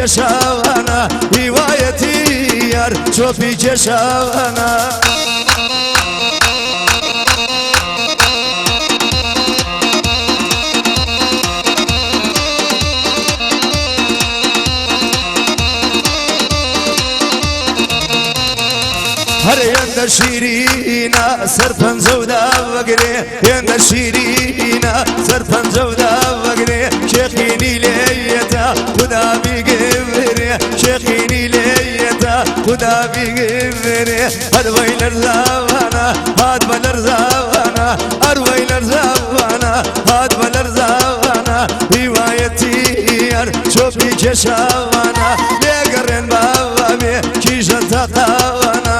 کشاوانا هیوایەتی یار چۆپی کێشاوانا هەر هێندە شیرینە سەر پەنجە و داوەگرێ هێندە شیرینە سەر پەنجە و داوەگرێ کێقینی لێیەتە خدا بیگەورێ کێقینی لێیەتە خدا بیگەورێ هەروەی لەرزاوانە هات بە لەرزاوانە هەروەی لەرزاوانە هات بە لەرزاوانە هیوایەتی یار چۆپی کێشاوانە لێگەڕێن باوە بێ کیژە تەقاوانە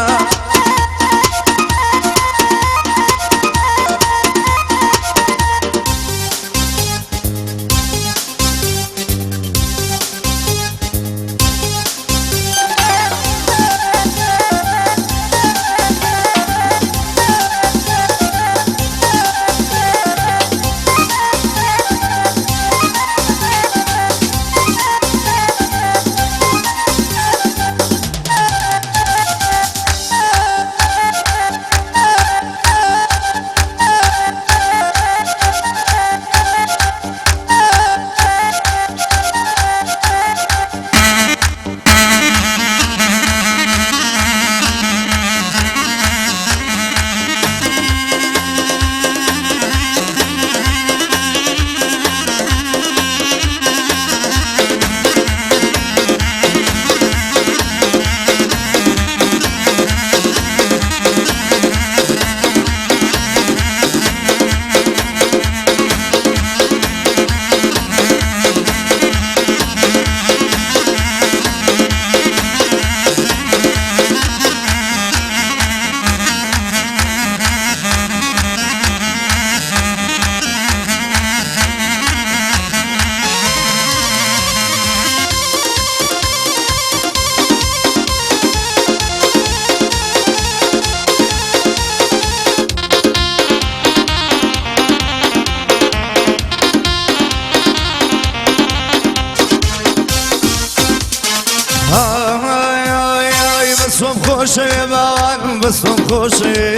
بسم خوشه باوان بسم خوشه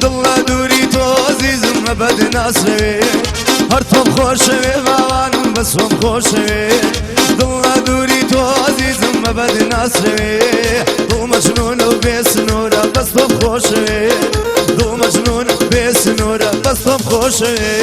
دڵە دووری تۆ عزیزم مەبەد ناسێ هەر تۆم خۆشەوێ باوان بەسۆم خۆشەوێ دڵە دووری تۆ عزیزم مەبەد ناسێ دڵ مەجنون و بێ سنوورە بەس تۆم خۆشەوێ دڵ مەجنون بێ سنوورە بەس تۆم خۆشەوێ